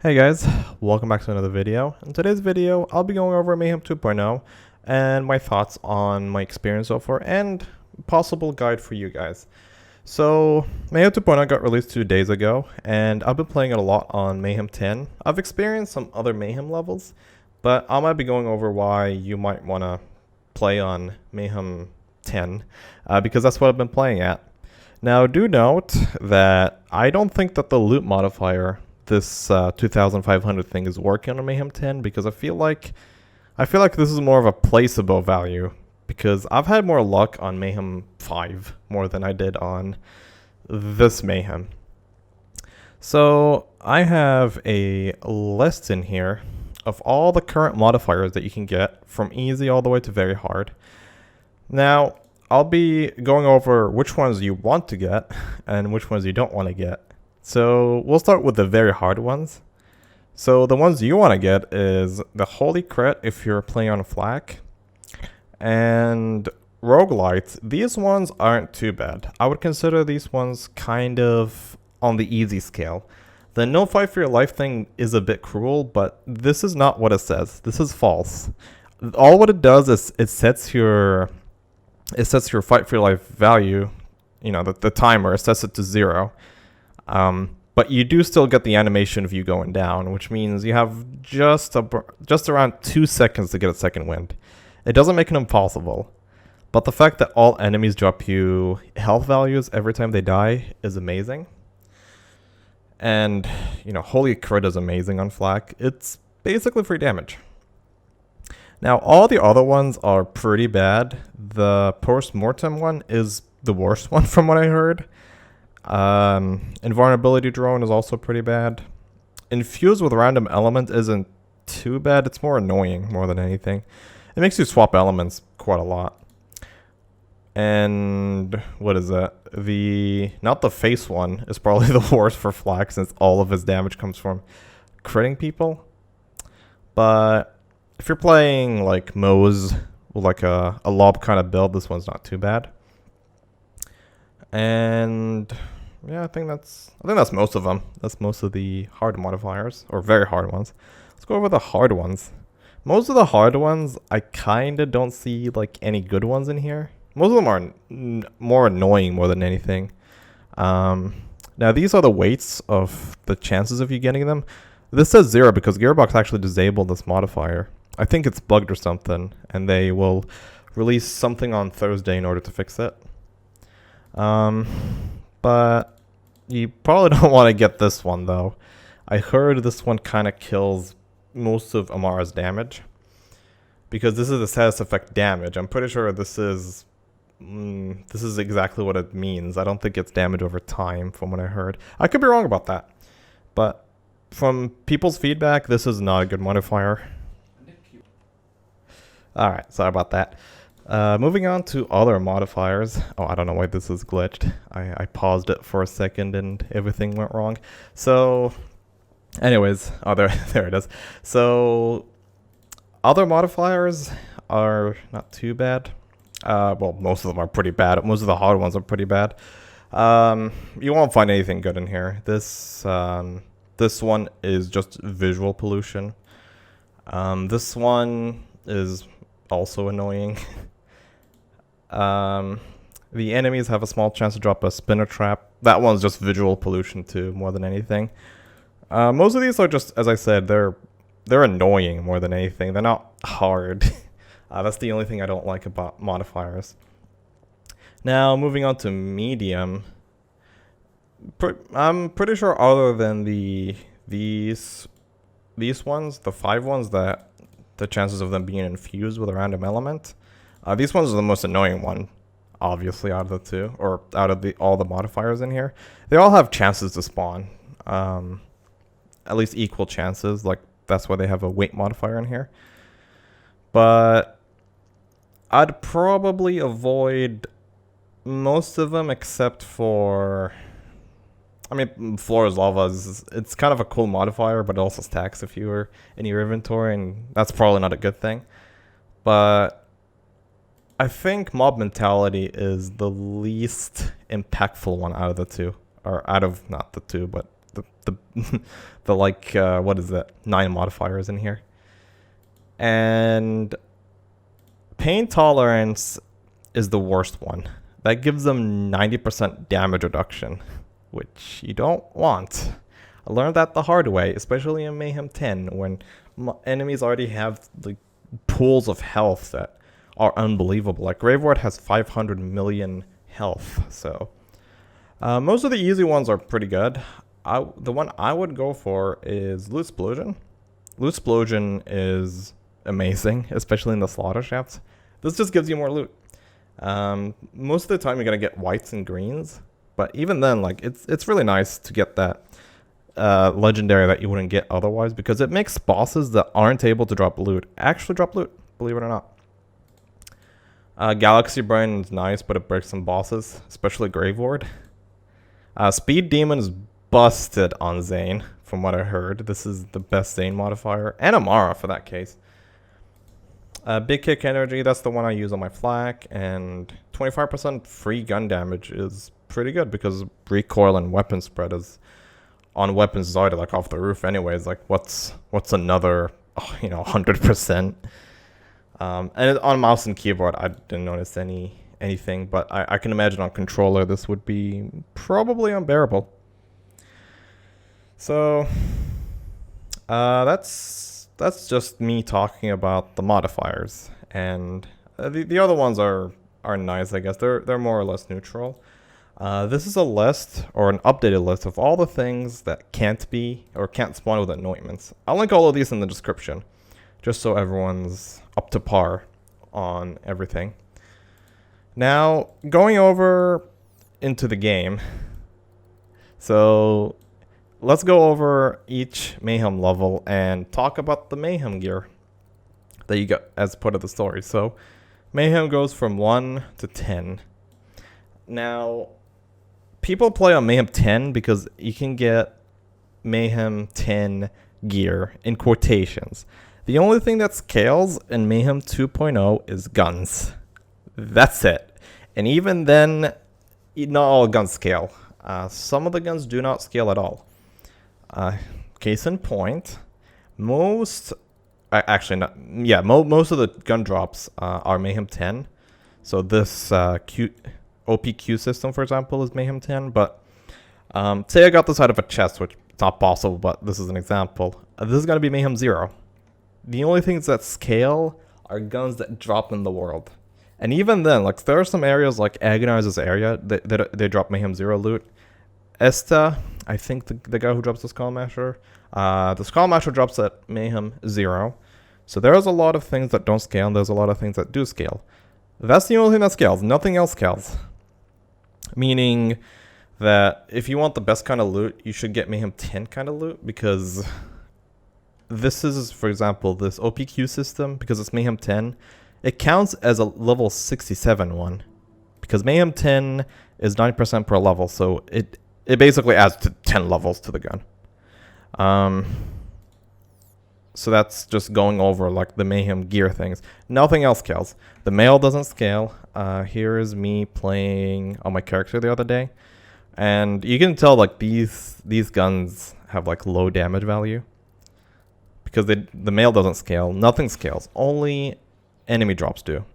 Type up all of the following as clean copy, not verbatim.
Hey guys, welcome back to another video. In today's video, I'll be going over Mayhem 2.0 and my thoughts on my experience so far and possible guide for you guys. So, Mayhem 2.0 got released 2 days ago, and I've been playing it a lot on Mayhem 10. I've experienced some other Mayhem levels, but I might be going over why you might want to play on Mayhem 10, because that's what I've been playing at. Now, do note that I don't think that the loot modifier, this 2,500 thing, is working on Mayhem 10, because I feel like this is more of a placeable value, because I've had more luck on Mayhem 5 more than I did on this Mayhem. So I have a list in here of all the current modifiers that you can get from easy all the way to very hard. Now, I'll be going over which ones you want to get and which ones you don't want to get. So we'll start with the very hard ones. So the ones you want to get is the Holy Crit if you're playing on Flak, and Roguelites. These ones aren't too bad. I would consider these ones kind of on the easy scale. The no fight for your life thing is a bit cruel, but this is not what it says. This is false. All what it does is it sets your fight for your life value, you know, the timer, it sets it to 0. But you do still get the animation of you going down, which means you have just around 2 seconds to get a second wind. It doesn't make it impossible, but the fact that all enemies drop you health values every time they die is amazing. And, you know, Holy Crit is amazing on Flak. It's basically free damage. Now, all the other ones are pretty bad. The Post-Mortem one is the worst one from what I heard. Invulnerability Drone is also pretty bad. Infused with Random Element isn't too bad. It's more annoying more than anything. It makes you swap elements quite a lot. And what is that? Not the face one is probably the worst for Flak, since all of his damage comes from critting people. But if you're playing like Moze, like a lob kind of build, this one's not too bad. And yeah, I think that's most of them. That's most of the hard modifiers, or very hard ones. Let's go over the hard ones. Most of the hard ones, I kind of don't see like any good ones in here. Most of them are more annoying more than anything. Now these are the weights of the chances of you getting them. This says 0 because Gearbox actually disabled this modifier. I think it's bugged or something, and they will release something on Thursday in order to fix it. But you probably don't want to get this one, though. I heard this one kind of kills most of Amara's damage, because this is a status effect damage. I'm pretty sure this is exactly what it means. I don't think it's damage over time from what I heard. I could be wrong about that, but from people's feedback, this is not a good modifier. Alright, sorry about that. Moving on to other modifiers. Oh, I don't know why this is glitched. I paused it for a second and everything went wrong. So, anyways, oh, there it is. So, other modifiers are not too bad. Well, most of them are pretty bad. Most of the hard ones are pretty bad. You won't find anything good in here. This one is just visual pollution. This one is also annoying. The enemies have a small chance to drop a spinner trap. That one's just visual pollution too, more than anything. Most of these are just, as I said, they're annoying more than anything. They're not hard. That's the only thing I don't like about modifiers. Now, moving on to medium. I'm pretty sure other than these ones, the 5 ones that the chances of them being infused with a random element, these ones are the most annoying one, obviously, out of the 2, or out of all the modifiers in here. They all have chances to spawn, at least equal chances. Like, that's why they have a weight modifier in here. But I'd probably avoid most of them except for, I mean, Floor is Lava, it's kind of a cool modifier, but it also stacks if you were in your inventory, and that's probably not a good thing. But I think Mob Mentality is the least impactful one out of the 2. Or out of, not the 2, but the the like what is it? 9 modifiers in here. And pain tolerance is the worst one. That gives them 90% damage reduction, which you don't want. I learned that the hard way, especially in Mayhem 10, when enemies already have like pools of health that are unbelievable. Like Graveward has 500 million health, so most of the easy ones are pretty good. The one I would go for is Loot Explosion. Loot Explosion is amazing, especially in the slaughter shafts. This just gives you more loot. Most of the time you're gonna get whites and greens, but even then, like it's really nice to get that legendary that you wouldn't get otherwise, because it makes bosses that aren't able to drop loot actually drop loot, believe it or not. Galaxy Brain is nice, but it breaks some bosses, especially Graveward. Speed Demon is busted on Zane, from what I heard. This is the best Zane modifier, and Amara for that case. Big Kick Energy, that's the one I use on my flak, and 25% free gun damage is pretty good because recoil and weapon spread is on weapons is already like off the roof anyways. Like what's another 100%. And on mouse and keyboard I didn't notice anything, but I can imagine on controller this would be probably unbearable. So that's just me talking about the modifiers, and the other ones are nice, I guess. They're more or less neutral. This is a list, or an updated list, of all the things that can't be or can't spawn with anointments. I'll link all of these in the description, just so everyone's up to par on everything. Now, going over into the game. So let's go over each Mayhem level and talk about the Mayhem gear that you get as part of the story. So Mayhem goes from 1 to 10. Now, people play on Mayhem 10 because you can get Mayhem 10 gear in quotations. The only thing that scales in Mayhem 2.0 is guns. That's it. And even then, not all guns scale. Some of the guns do not scale at all. Case in point, most of the gun drops are Mayhem 10. So this OPQ system, for example, is Mayhem 10. But say I got this out of a chest, which it's not possible, but this is an example. This is going to be Mayhem 0. The only things that scale are guns that drop in the world. And even then, like there are some areas like Agonizer's area that they drop Mayhem 0 loot. Esta, I think the guy who drops the Skullmasher, the Skullmasher drops at Mayhem 0. So there's a lot of things that don't scale, and there's a lot of things that do scale. That's the only thing that scales. Nothing else scales. Meaning that if you want the best kind of loot, you should get Mayhem 10 kind of loot, because this is, for example, this OPQ system, because it's Mayhem 10, it counts as a level 67 one, because Mayhem 10 is 9% per level, so it basically adds to 10 levels to the gun. So that's just going over like the Mayhem gear things. Nothing else scales. The mail doesn't scale. Here is me playing on my character the other day, and you can tell like these guns have like low damage value because the mail doesn't scale. Nothing scales. Only enemy drops do.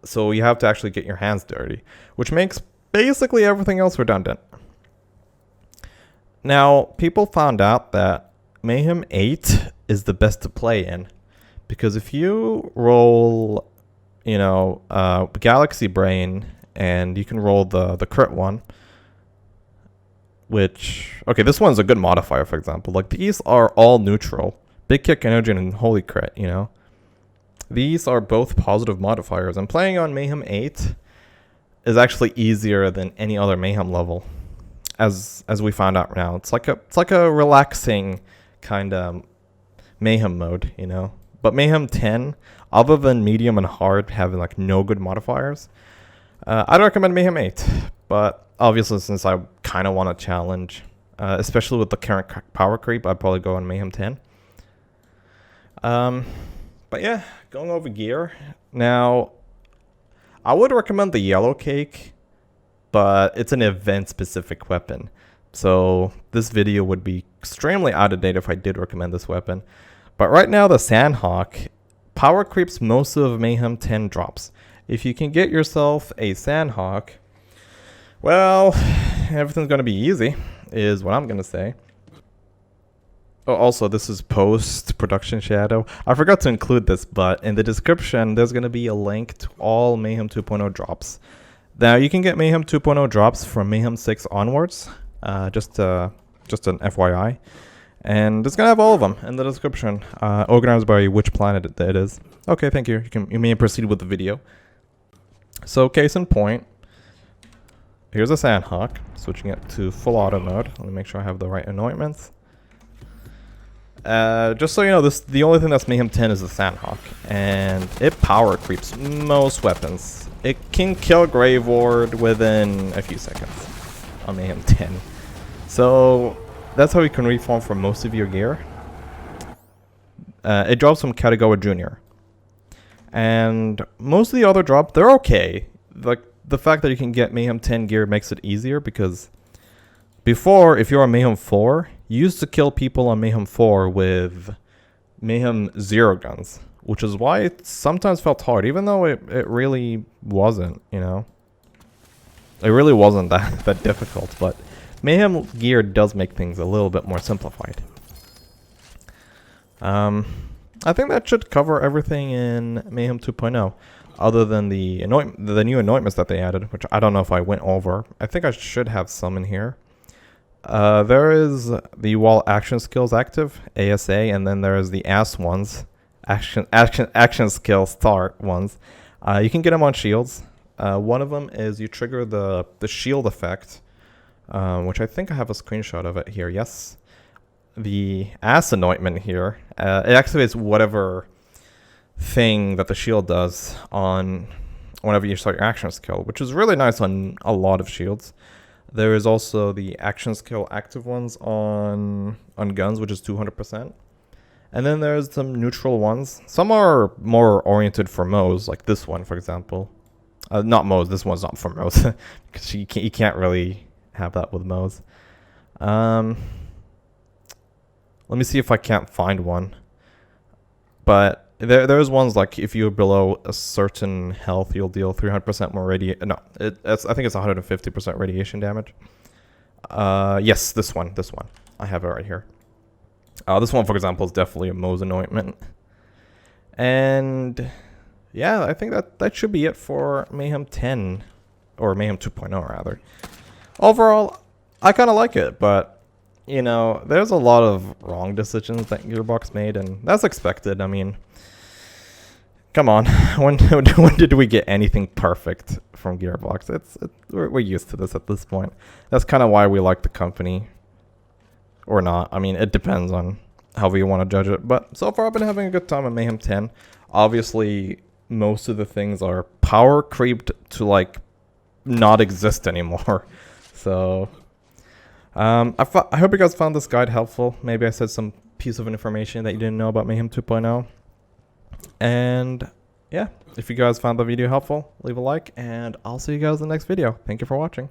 So you have to actually get your hands dirty, which makes basically everything else redundant. Now, people found out that Mayhem 8 is the best to play in, because if you roll, Galaxy Brain, and you can roll the crit one, which, okay, this one's a good modifier, for example. Like, these are all neutral. Big Kick Energy and Holy Crit, These are both positive modifiers, and playing on Mayhem 8 is actually easier than any other Mayhem level, as we found out now. It's like a relaxing kind of Mayhem mode, But Mayhem 10, other than medium and hard having like no good modifiers, I'd recommend Mayhem 8. But obviously, since I kind of want a challenge, especially with the current power creep, I'd probably go on Mayhem 10. But yeah, going over gear. Now, I would recommend the Yellow Cake, but it's an event-specific weapon. So this video would be extremely out of date if I did recommend this weapon. But right now the Sandhawk power creeps most of Mayhem 10 drops. If you can get yourself a Sandhawk, well, everything's going to be easy, is what I'm going to say. Oh, also, this is post-production shadow. I forgot to include this, but in the description, there's going to be a link to all Mayhem 2.0 drops. Now, you can get Mayhem 2.0 drops from Mayhem 6 onwards, just an FYI. And it's going to have all of them in the description, organized by which planet it is. Okay, thank you. You may proceed with the video. So, case in point, here's a Sandhawk, switching it to full auto mode. Let me make sure I have the right anointments. Just so you know, the only thing that's Mayhem 10 is the Sandhawk, and it power creeps most weapons. It can kill Grave Ward within a few seconds on Mayhem 10. So that's how you can reform for most of your gear. It drops from Katagawa Jr. And most of the other drops, they're okay. Like, the fact that you can get Mayhem 10 gear makes it easier, because before, if you're on Mayhem 4, you used to kill people on Mayhem 4 with Mayhem 0 guns, which is why it sometimes felt hard, even though it really wasn't, you know. It really wasn't that difficult, but Mayhem gear does make things a little bit more simplified. I think that should cover everything in Mayhem 2.0, other than the new anointments that they added, which I don't know if I went over. I think I should have some in here. There is the wall action skills active, ASA, and then there is the AS ones, action skill start ones. You can get them on shields. One of them is you trigger the shield effect, which I think I have a screenshot of it here. Yes, the AS anointment here. It activates whatever thing that the shield does on whenever you start your action skill, which is really nice on a lot of shields. There is also the action skill active ones on guns, which is 200%. And then there's some neutral ones. Some are more oriented for Moes, like this one, for example. Not Moes, this one's not for Moes, because you can't really have that with Moes. Let me see if I can't find one. But there's ones like if you're below a certain health, you'll deal 300% more radiation. No, I think it's 150% radiation damage. Yes, this one. I have it right here. This one, for example, is definitely a Moe's anointment. And yeah, I think that should be it for Mayhem 10, or Mayhem 2.0 rather. Overall, I kind of like it, but you know, there's a lot of wrong decisions that Gearbox made, and that's expected. I mean, come on, when did we get anything perfect from Gearbox? We're used to this at this point. That's kind of why we like the company, or not. I mean, it depends on however you want to judge it. But so far, I've been having a good time at Mayhem 10. Obviously, most of the things are power creeped to like not exist anymore. So I hope you guys found this guide helpful. Maybe I said some piece of information that you didn't know about Mayhem 2.0. And yeah, if you guys found the video helpful, leave a like, and I'll see you guys in the next video. Thank you for watching.